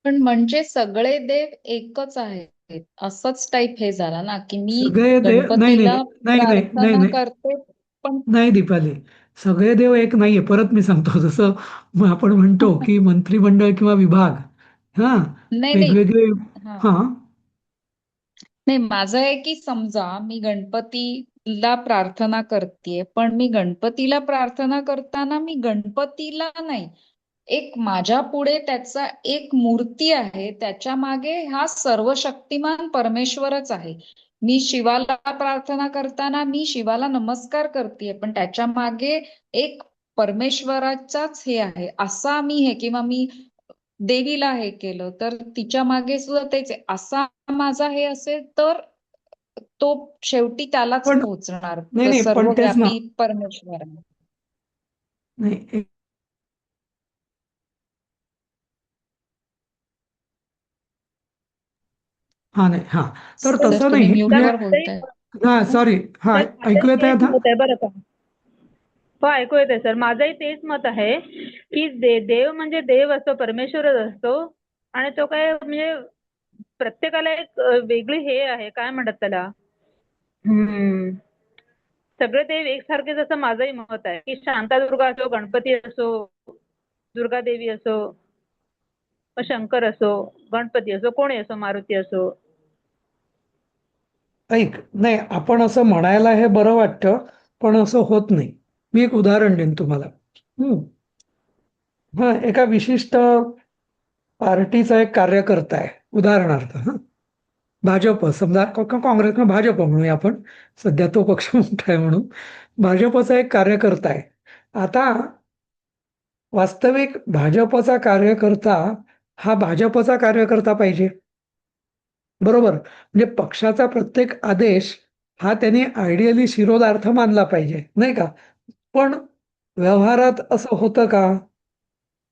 [SPEAKER 3] पण म्हणजे सगळे देव एकच आहेत असंच टाईप हे झालं ना, की मी
[SPEAKER 1] सगळे देव नाही नाही
[SPEAKER 3] गणपतीला
[SPEAKER 1] नाही नाही नाही
[SPEAKER 3] प्रार्थना
[SPEAKER 1] नाही
[SPEAKER 3] करते पण
[SPEAKER 1] नाही दीपाली, सगळे देव एक नाहीये. परत मी सांगतो, जसं आपण म्हणतो की मंत्रिमंडळ किंवा विभाग, हा,
[SPEAKER 3] नाही नाही
[SPEAKER 1] वेगवेगळे.
[SPEAKER 3] हा
[SPEAKER 1] हा,
[SPEAKER 3] नाही, माझं आहे की समजा मी गणपतीला प्रार्थना करतेय, पण मी गणपतीला प्रार्थना करताना मी गणपतीला नाही, एक माझ्या पुढे त्याचा एक मूर्ती आहे, त्याच्या मागे हा सर्वशक्तिमान परमेश्वरच आहे. मी शिवाला प्रार्थना करताना मी शिवाला नमस्कार करतेय, पण त्याच्या मागे एक परमेश्वराचाच हे आहे, असा मी हे, किंवा मी देवीला हे केलं तर तिच्या मागे सुद्धा तेच आहे, असा माझा हे असेल तर तो शेवटी त्यालाच
[SPEAKER 1] पण
[SPEAKER 3] पोहोचणार,
[SPEAKER 1] नाही नाही, पण तेच ना,
[SPEAKER 3] सर्वव्यापी परमेश्वर आहे.
[SPEAKER 1] नाही हा नाही हा तर
[SPEAKER 3] सर
[SPEAKER 1] तसं
[SPEAKER 3] तुम्ही
[SPEAKER 1] नाही
[SPEAKER 3] म्यूट
[SPEAKER 1] म्हणजे
[SPEAKER 3] वर बोलताय.
[SPEAKER 1] हा सॉरी हा
[SPEAKER 8] तर माझंही
[SPEAKER 1] ऐकू येत आहे
[SPEAKER 8] तेच
[SPEAKER 1] आता.
[SPEAKER 8] मत आहे बरं का. हो, ऐकू येते सर. माझंही तेच मत आहे की देव म्हणजे देव असतो, परमेश्वरच असतो. आणि तो काय म्हणजे प्रत्येकाला एक वेगळी हे आहे, काय म्हणतात त्याला, सगळे देव एकसारखेच असं माझंही मत आहे की शांतादुर्गा असो, गणपती असो, दुर्गा देवी असो, मग शंकर असो, गणपती असो, कोणी असो, मारुती असो.
[SPEAKER 1] ऐक नाही आपण असं म्हणायला हे बरं वाटतं पण असं होत नाही. मी एक उदाहरण देईन तुम्हाला. हम्म. हा एका विशिष्ट पार्टीचा एक कार्यकर्ता आहे उदाहरणार्थ. हा भाजप समजा काँग्रेस किंवा भाजप म्हणूया आपण, सध्या तो पक्ष मोठा आहे म्हणून. भाजपचा एक कार्यकर्ता आहे. आता वास्तविक भाजपचा कार्यकर्ता हा भाजपचा कार्यकर्ता पाहिजे, बरोबर. म्हणजे पक्षाचा प्रत्येक आदेश हा त्यांनी आयडियली शिरोधार्थ मानला पाहिजे नाही का. पण व्यवहारात असं होतं का?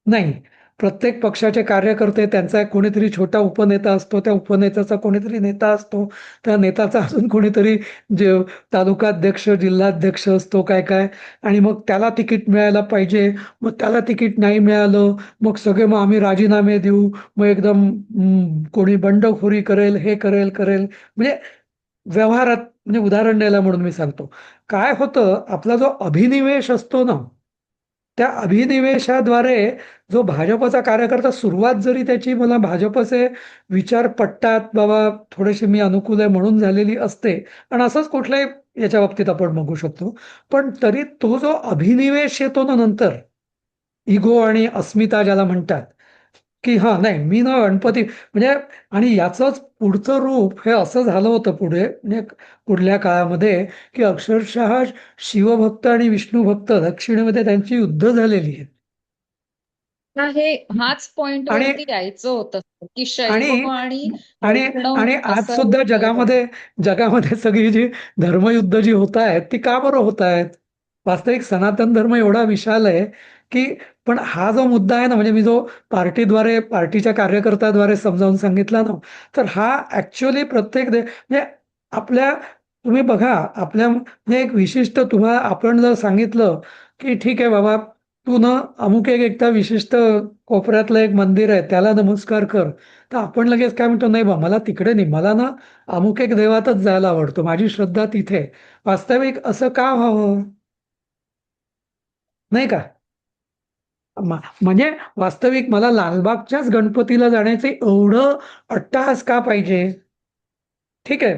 [SPEAKER 1] नाही. प्रत्येक पक्षाचे कार्यकर्ते त्यांचा एक कोणीतरी छोटा उपनेता असतो, त्या उपनेत्याचा कोणीतरी नेता असतो, त्या नेत्याचा अजून कोणीतरी जे तालुकाध्यक्ष जिल्हाध्यक्ष असतो काय काय. आणि मग त्याला तिकीट मिळायला पाहिजे, मग त्याला तिकीट नाही मिळालं मग सगळे मग आम्ही राजीनामे देऊ, मग एकदम कोणी बंडखोरी करेल हे करेल करेल. म्हणजे व्यवहारात म्हणजे उदाहरण द्यायला म्हणून मी सांगतो. काय होतं आपला जो अभिनिवेश असतो ना, त्या अभिनिवेशाद्वारे जो भाजपचा कार्यकर्ता सुरुवात जरी त्याची मला भाजपचे विचार पटतात बाबा थोडेसे मी अनुकूल आहे म्हणून झालेली असते, आणि असंच कुठल्याही याच्या बाबतीत आपण बघू शकतो. पण तरी तो जो अभिनिवेश येतो ना नंतर, इगो आणि अस्मिता ज्याला म्हणतात, की हा नाही मी ना गणपती म्हणजे. आणि याचंच पुढचं रूप हे असं झालं होतं पुढे म्हणजे पुढल्या काळामध्ये, की अक्षरशः शिवभक्त आणि विष्णुभक्त दक्षिणेमध्ये त्यांची युद्ध झालेली आहेत.
[SPEAKER 3] हे हाच पॉइंट
[SPEAKER 1] आणि
[SPEAKER 3] वरती यायचं होतं की
[SPEAKER 1] आणि
[SPEAKER 3] शैव आणि
[SPEAKER 1] आणि
[SPEAKER 3] वैष्णव
[SPEAKER 1] आणि आज
[SPEAKER 3] असं
[SPEAKER 1] सुद्धा
[SPEAKER 3] हे होतं.
[SPEAKER 1] जगामध्ये सगळी जी धर्मयुद्ध जी होत आहेत ती का बरं होत आहेत? वास्तविक सनातन धर्म एवढा विशाल आहे की, पण हा जो मुद्दा आहे ना, म्हणजे मी जो पार्टीच्या कार्यकर्त्याद्वारे समजावून सांगितला ना, तर हा ऍक्च्युअली म्हणजे आपल्या तुम्ही बघा आपल्या म्हणजे एक विशिष्ट तुम्हाला आपण जर सांगितलं की ठीक आहे बाबा तू ना अमुक एकदा विशिष्ट कोपऱ्यातलं एक मंदिर आहे त्याला नमस्कार कर, तर आपण लगेच काय म्हणतो नाही बा मला तिकडे नाही, मला ना अमुक एक देवातच जायला आवडतो, माझी श्रद्धा तिथे. वास्तविक असं का व्हावं नाही का? म्हणजे वास्तविक मला लालबागच्याच गणपतीला जाण्याचे एवढं अट्टहास का पाहिजे? ठीक आहे,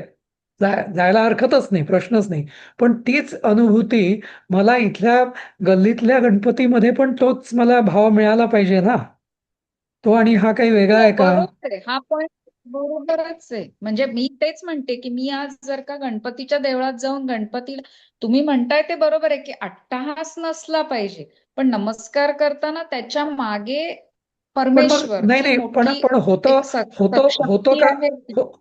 [SPEAKER 1] जायला हरकतच नाही, प्रश्नच नाही. पण तीच अनुभूती मला इथल्या गल्लीतल्या गणपतीमध्ये पण तोच मला भाव मिळाला पाहिजे ना. तो आणि हा काही वेगळा
[SPEAKER 3] हो
[SPEAKER 1] आहे का?
[SPEAKER 3] बरोबर आहे. हा पॉइंट बरोबरच आहे. म्हणजे मी तेच म्हणते की मी आज जर का गणपतीच्या देवळात जाऊन गणपतीला, तुम्ही म्हणताय ते बरोबर आहे की अट्टहास नसला पाहिजे, पण नमस्कार करताना त्याच्या मागे
[SPEAKER 1] पण मग
[SPEAKER 3] परमेश्वर
[SPEAKER 1] नाही
[SPEAKER 3] जी
[SPEAKER 1] नाही पण
[SPEAKER 3] मोठी
[SPEAKER 1] पण होतं
[SPEAKER 3] एक
[SPEAKER 1] होतं होतं
[SPEAKER 3] शक्ती
[SPEAKER 1] का?
[SPEAKER 3] आहे.
[SPEAKER 1] हो-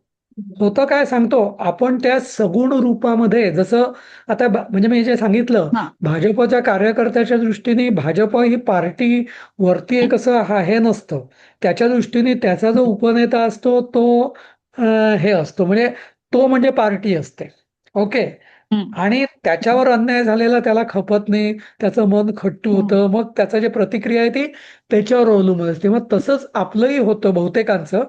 [SPEAKER 1] होतं काय सांगतो आपण त्या सगुण रूपामध्ये जसं आता म्हणजे मी जे सांगितलं
[SPEAKER 3] हा
[SPEAKER 1] भाजपच्या कार्यकर्त्याच्या दृष्टीने भाजप ही पार्टी वरती एक असं हे नसतं. त्याच्या दृष्टीने त्याचा जो उपनेता असतो तो हे असतो म्हणजे तो म्हणजे पार्टी असते. ओके.
[SPEAKER 3] हम्म,
[SPEAKER 1] आणि त्याच्यावर अन्याय झालेला त्याला खपत नाही, त्याचं मन खट्टू
[SPEAKER 3] हम्म,
[SPEAKER 1] होतं, मग त्याचं जे प्रतिक्रिया आहे ती त्याच्यावर अवलंबून असते. मग तसंच आपलंही होतं बहुतेकांचं,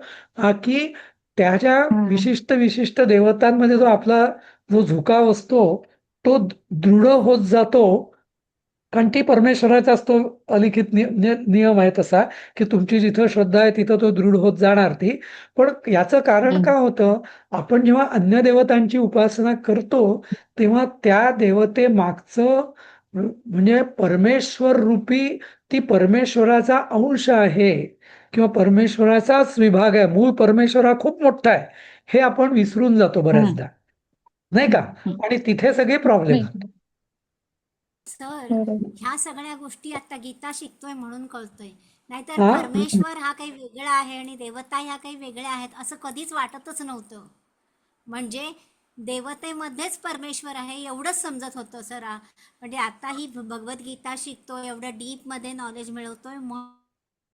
[SPEAKER 1] की त्याच्या
[SPEAKER 3] हम्म,
[SPEAKER 1] विशिष्ट विशिष्ट देवतांमध्ये जो आपला जो झुकाव असतो तो दृढ होत जातो. कारण ती परमेश्वराचाच तो अलिखित नियम आहे तसा, की तुमची जिथं श्रद्धा आहे तिथं तो दृढ होत जाणार ती. पण याचं कारण
[SPEAKER 3] हम्म,
[SPEAKER 1] का होतं? आपण जेव्हा अन्य देवतांची उपासना करतो तेव्हा त्या देवते मागचं म्हणजे परमेश्वर रूपी ती परमेश्वराचा अंश आहे किंवा परमेश्वराचाच विभाग आहे. मूळ परमेश्वर हा खूप मोठा आहे हे आपण विसरून जातो
[SPEAKER 3] हम्म,
[SPEAKER 1] बऱ्याचदा नाही का.
[SPEAKER 3] हम्म.
[SPEAKER 1] आणि तिथे सगळे प्रॉब्लेम
[SPEAKER 3] नाही
[SPEAKER 1] होतात.
[SPEAKER 5] सर,
[SPEAKER 3] बरोबर.
[SPEAKER 5] ह्या सगळ्या गोष्टी आता गीता शिकतोय म्हणून कळतोय. नाहीतर
[SPEAKER 1] हा
[SPEAKER 5] परमेश्वर हा काही वेगळा आहे आणि देवता ह्या काही वेगळ्या आहेत असं कधीच वाटतच नव्हतं. म्हणजे देवतेमध्येच परमेश्वर आहे एवढंच समजत होतं सर. म्हणजे आता ही भगवद्गीता शिकतोय, एवढं डीपमध्ये नॉलेज मिळवतोय, मग